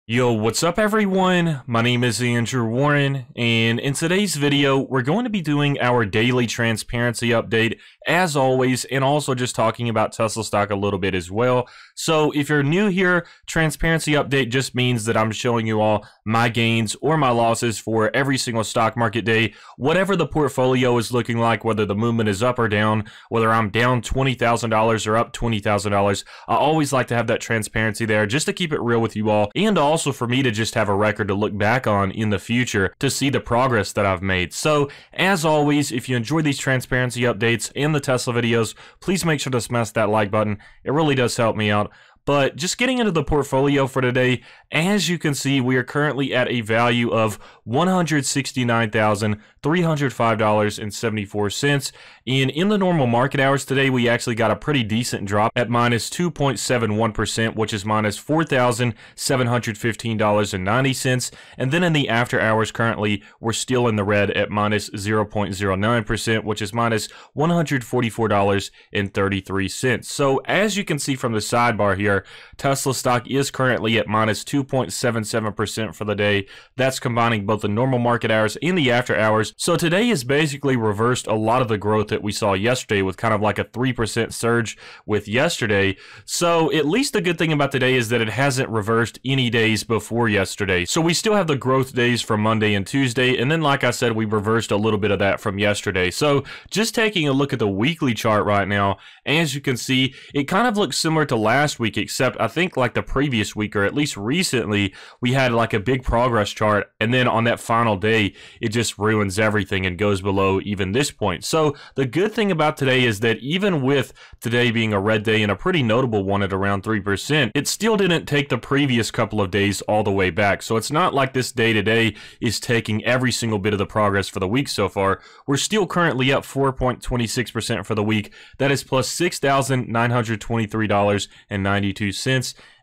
Yo, what's up everyone? My name is Andrew Warren, and in today's video, we're going to be doing our daily transparency update, as always, and also just talking about Tesla stock a little bit as well. So if you're new here, transparency update just means that I'm showing you all my gains or my losses for every single stock market day, whatever the portfolio is looking like, whether the movement is up or down, whether I'm down $20,000 or up $20,000. I always like to have that transparency there just to keep it real with you all, and also for me to just have a record to look back on in the future to see the progress that I've made. So as always, if you enjoy these transparency updates and the Tesla videos, please make sure to smash that like button. It really does help me out. But just getting into the portfolio for today, as you can see, we are currently at a value of $169,305.74. And in the normal market hours today, we actually got a pretty decent drop at minus 2.71%, which is minus $4,715.90. And then in the after hours currently, we're still in the red at minus 0.09%, which is minus $144.33. So as you can see from the sidebar here, Tesla stock is currently at minus 2.77% for the day. That's combining both the normal market hours and the after hours. So today has basically reversed a lot of the growth that we saw yesterday with kind of like a 3% surge with yesterday. So at least the good thing about today is that it hasn't reversed any days before yesterday. So we still have the growth days from Monday and Tuesday. And then like I said, we reversed a little bit of that from yesterday. So just taking a look at the weekly chart right now, as you can see, it kind of looks similar to last week, except I think like the previous week, or at least recently, we had like a big progress chart, and then on that final day, it just ruins everything and goes below even this point. So the good thing about today is that even with today being a red day and a pretty notable one at around 3%, it still didn't take the previous couple of days all the way back. So it's not like this day today is taking every single bit of the progress for the week so far. We're still currently up 4.26% for the week. That is plus $6,923.92.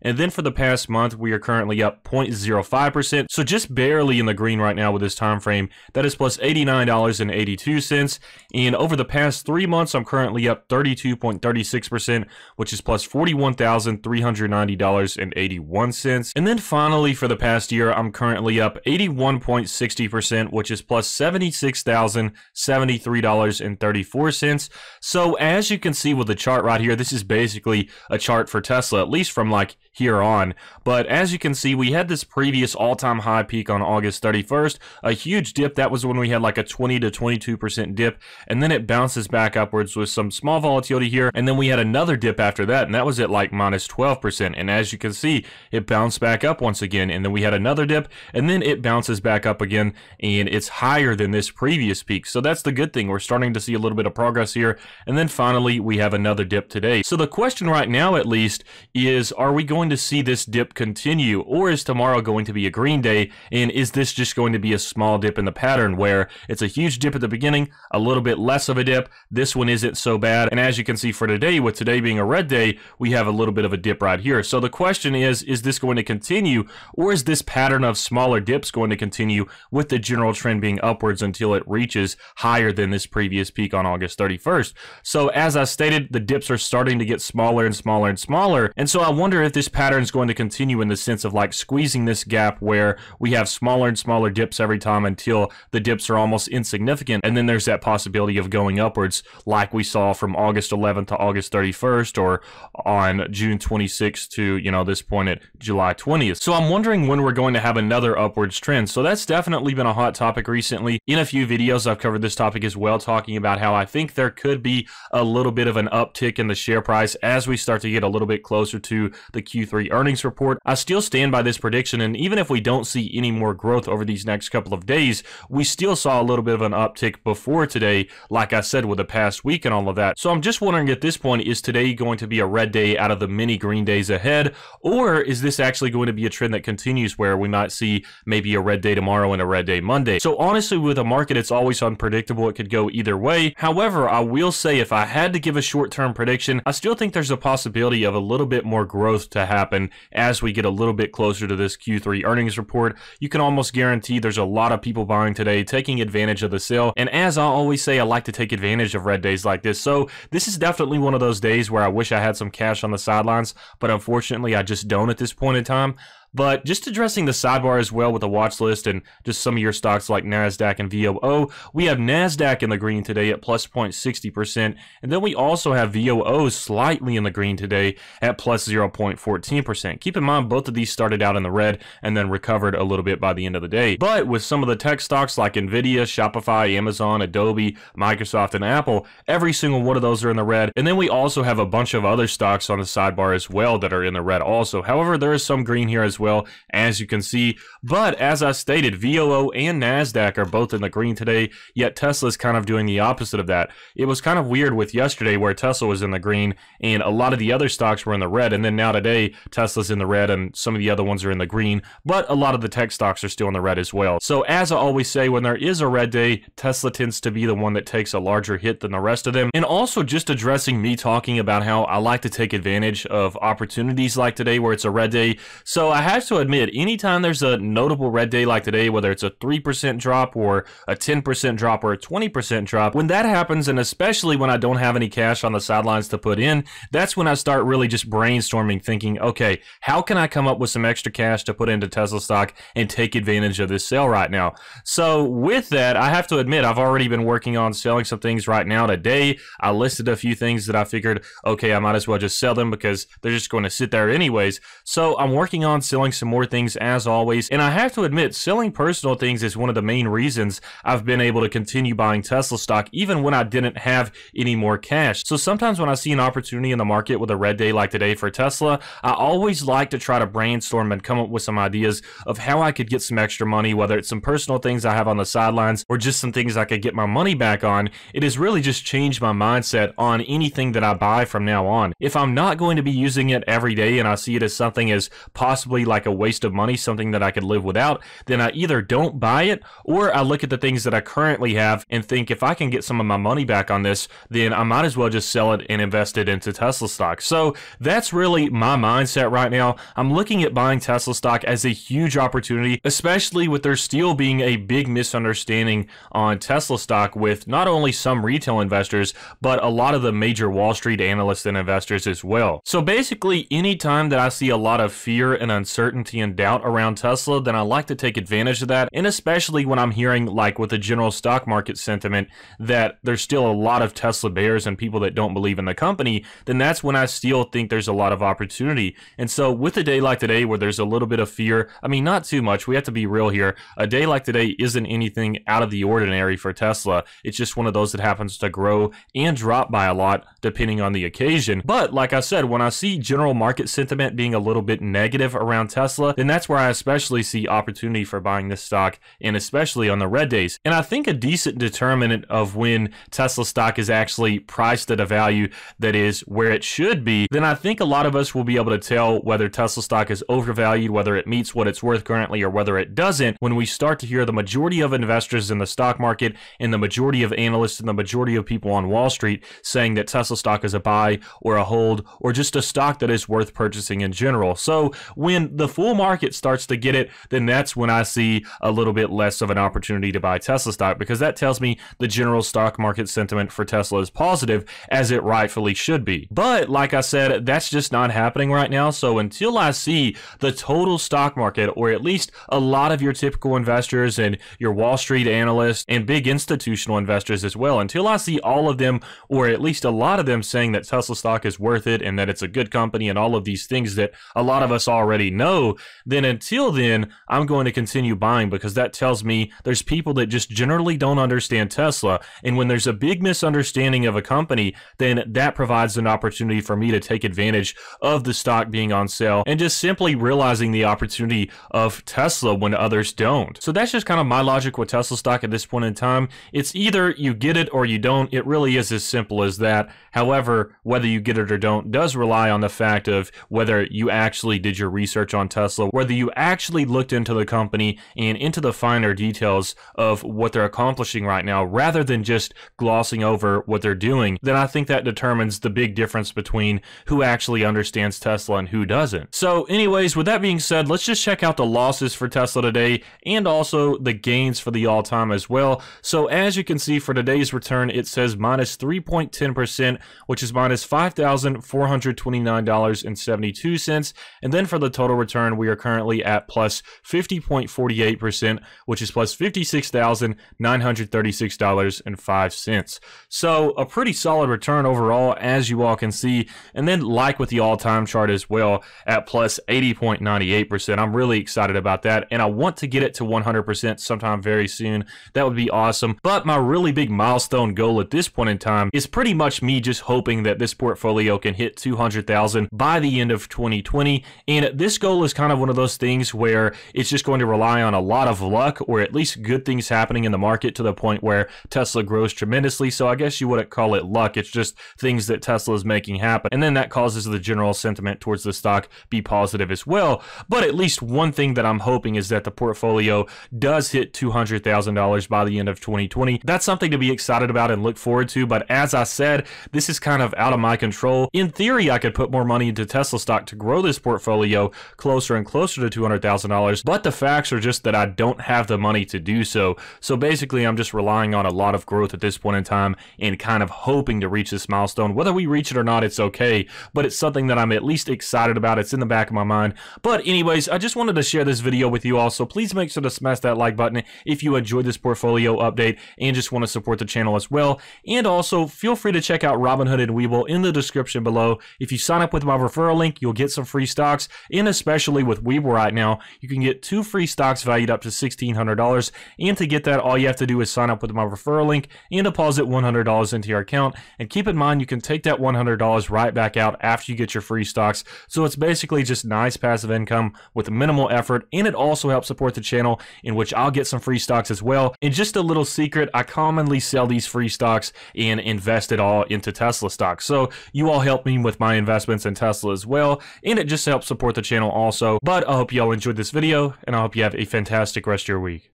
And then for the past month, we are currently up 0.05%, so just barely in the green right now with this time frame. That is plus $89.82. And over the past 3 months, I'm currently up 32.36%, which is plus $41,390.81. And then finally, for the past year, I'm currently up 81.60%, which is plus $76,073.34. So as you can see with the chart right here, this is basically a chart for Tesla, at least from like here on. But as you can see, we had this previous all-time high peak on August 31st, a huge dip. That was when we had like a 20 to 22% dip, and then it bounces back upwards with some small volatility here, and then we had another dip after that, and that was at like minus 12%. And as you can see, it bounced back up once again, and then we had another dip, and then it bounces back up again, and it's higher than this previous peak. So that's the good thing. We're starting to see a little bit of progress here, and then finally we have another dip today. So the question right now, at least, is are we going to see this dip continue, or is tomorrow going to be a green day, and is this just going to be a small dip in the pattern where it's a huge dip at the beginning, a little bit less of a dip, this one isn't so bad, and as you can see for today, with today being a red day, we have a little bit of a dip right here. So the question is this going to continue, or is this pattern of smaller dips going to continue with the general trend being upwards until it reaches higher than this previous peak on August 31st? So as I stated, the dips are starting to get smaller and smaller and smaller, and so I wonder if this pattern is going to continue in the sense of like squeezing this gap where we have smaller and smaller dips every time until the dips are almost insignificant, and then there's that possibility of going upwards like we saw from August 11th to August 31st, or on June 26th to, you know, this point at July 20th. So I'm wondering when we're going to have another upwards trend. So that's definitely been a hot topic recently. In a few videos, I've covered this topic as well, talking about how I think there could be a little bit of an uptick in the share price as we start to get a little bit closer to the Q3 earnings report. I still stand by this prediction, and even if we don't see any more growth over these next couple of days, we still saw a little bit of an uptick before today, like I said, with the past week and all of that. So I'm just wondering at this point, is today going to be a red day out of the many green days ahead, or is this actually going to be a trend that continues where we might see maybe a red day tomorrow and a red day Monday? So honestly, with a market, it's always unpredictable. It could go either way. However, I will say if I had to give a short-term prediction, I still think there's a possibility of a little bit more growth to happen as we get a little bit closer to this Q3 earnings report. You can almost guarantee there's a lot of people buying today, taking advantage of the sale. And as I always say, I like to take advantage of red days like this. So this is definitely one of those days where I wish I had some cash on the sidelines, but unfortunately I just don't at this point in time. But just addressing the sidebar as well with the watch list and just some of your stocks like NASDAQ and VOO, we have NASDAQ in the green today at plus 0.60%, and then we also have VOO slightly in the green today at plus 0.14%. Keep in mind, both of these started out in the red and then recovered a little bit by the end of the day. But with some of the tech stocks like Nvidia, Shopify, Amazon, Adobe, Microsoft, and Apple, every single one of those are in the red. And then we also have a bunch of other stocks on the sidebar as well that are in the red also. However, there is some green here as well, as you can see. But as I stated, VOO and NASDAQ are both in the green today, yet Tesla's kind of doing the opposite of that. It was kind of weird with yesterday where Tesla was in the green and a lot of the other stocks were in the red, and then now today Tesla's in the red and some of the other ones are in the green, but a lot of the tech stocks are still in the red as well. So as I always say, when there is a red day, Tesla tends to be the one that takes a larger hit than the rest of them. And also just addressing me talking about how I like to take advantage of opportunities like today where it's a red day. So I have to admit, anytime there's a notable red day like today, whether it's a 3% drop or a 10% drop or a 20% drop, when that happens, and especially when I don't have any cash on the sidelines to put in, that's when I start really just brainstorming, thinking, okay, how can I come up with some extra cash to put into Tesla stock and take advantage of this sale right now? So with that, I have to admit, I've already been working on selling some things right now today. I listed a few things that I figured, okay, I might as well just sell them because they're just going to sit there anyways. So I'm working on selling some more things as always. And I have to admit, selling personal things is one of the main reasons I've been able to continue buying Tesla stock even when I didn't have any more cash. So sometimes when I see an opportunity in the market with a red day like today for Tesla, I always like to try to brainstorm and come up with some ideas of how I could get some extra money, whether it's some personal things I have on the sidelines or just some things I could get my money back on. It has really just changed my mindset on anything that I buy from now on. If I'm not going to be using it every day and I see it as something as possibly like a waste of money, something that I could live without, then I either don't buy it or I look at the things that I currently have and think if I can get some of my money back on this, then I might as well just sell it and invest it into Tesla stock. So that's really my mindset right now. I'm looking at buying Tesla stock as a huge opportunity, especially with there still being a big misunderstanding on Tesla stock with not only some retail investors, but a lot of the major Wall Street analysts and investors as well. So basically, anytime that I see a lot of fear and uncertainty and doubt around Tesla, then I like to take advantage of that. And especially when I'm hearing, like with the general stock market sentiment, that there's still a lot of Tesla bears and people that don't believe in the company, then that's when I still think there's a lot of opportunity. And so with a day like today where there's a little bit of fear, I mean, not too much, we have to be real here. A day like today isn't anything out of the ordinary for Tesla. It's just one of those that happens to grow and drop by a lot depending on the occasion. But like I said, when I see general market sentiment being a little bit negative around Tesla, then that's where I especially see opportunity for buying this stock, and especially on the red days. And I think a decent determinant of when Tesla stock is actually priced at a value that is where it should be, then I think a lot of us will be able to tell whether Tesla stock is overvalued, whether it meets what it's worth currently, or whether it doesn't, when we start to hear the majority of investors in the stock market and the majority of analysts and the majority of people on Wall Street saying that Tesla stock is a buy or a hold or just a stock that is worth purchasing in general. So when the full market starts to get it, then that's when I see a little bit less of an opportunity to buy Tesla stock, because that tells me the general stock market sentiment for Tesla is positive, as it rightfully should be. But like I said, that's just not happening right now. So until I see the total stock market, or at least a lot of your typical investors and your Wall Street analysts and big institutional investors as well, until I see all of them, or at least a lot of them, saying that Tesla stock is worth it and that it's a good company and all of these things that a lot of us already know, then until then, I'm going to continue buying, because that tells me there's people that just generally don't understand Tesla. And when there's a big misunderstanding of a company, then that provides an opportunity for me to take advantage of the stock being on sale and just simply realizing the opportunity of Tesla when others don't. So that's just kind of my logic with Tesla stock at this point in time. It's either you get it or you don't. It really is as simple as that. However, whether you get it or don't does rely on the fact of whether you actually did your research on Tesla, whether you actually looked into the company and into the finer details of what they're accomplishing right now, rather than just glossing over what they're doing. Then I think that determines the big difference between who actually understands Tesla and who doesn't. So anyways, with that being said, let's just check out the losses for Tesla today and also the gains for the all-time as well. So as you can see, for today's return, it says minus 3.10%, which is minus $5,429.72. And then for the total return, we are currently at plus 50.48%, which is plus $56,936.05. So a pretty solid return overall, as you all can see. And then like with the all-time chart as well, at plus 80.98%. I'm really excited about that, and I want to get it to 100% sometime very soon. That would be awesome. But my really big milestone goal at this point in time is pretty much me just hoping that this portfolio can hit 200,000 by the end of 2020. And this goal is kind of one of those things where it's just going to rely on a lot of luck, or at least good things happening in the market to the point where Tesla grows tremendously. So I guess you wouldn't call it luck. It's just things that Tesla is making happen. And then that causes the general sentiment towards the stock be positive as well. But at least one thing that I'm hoping is that the portfolio does hit $200,000 by the end of 2020. That's something to be excited about and look forward to. But as I said, this is kind of out of my control. In theory, I could put more money into Tesla stock to grow this portfolio closer and closer to $200,000. But the facts are just that I don't have the money to do so. So basically, I'm just relying on a lot of growth at this point in time and kind of hoping to reach this milestone. Whether we reach it or not, it's okay. But it's something that I'm at least excited about. It's in the back of my mind. But anyways, I just wanted to share this video with you all. So please make sure to smash that like button if you enjoyed this portfolio update and just want to support the channel as well. And also, feel free to check out Robinhood and Webull in the description below. If you sign up with my referral link, you'll get some free stocks. And especially with Webull right now, you can get 2 free stocks valued up to $1,600. And to get that, all you have to do is sign up with my referral link and deposit $100 into your account. And keep in mind, you can take that $100 right back out after you get your free stocks. So it's basically just nice passive income with minimal effort, and it also helps support the channel, in which I'll get some free stocks as well. And just a little secret, I commonly sell these free stocks and invest it all into Tesla stocks. So you all help me with my investments in Tesla as well, and it just helps support the channel also. But I hope you all enjoyed this video, and I hope you have a fantastic rest of your week.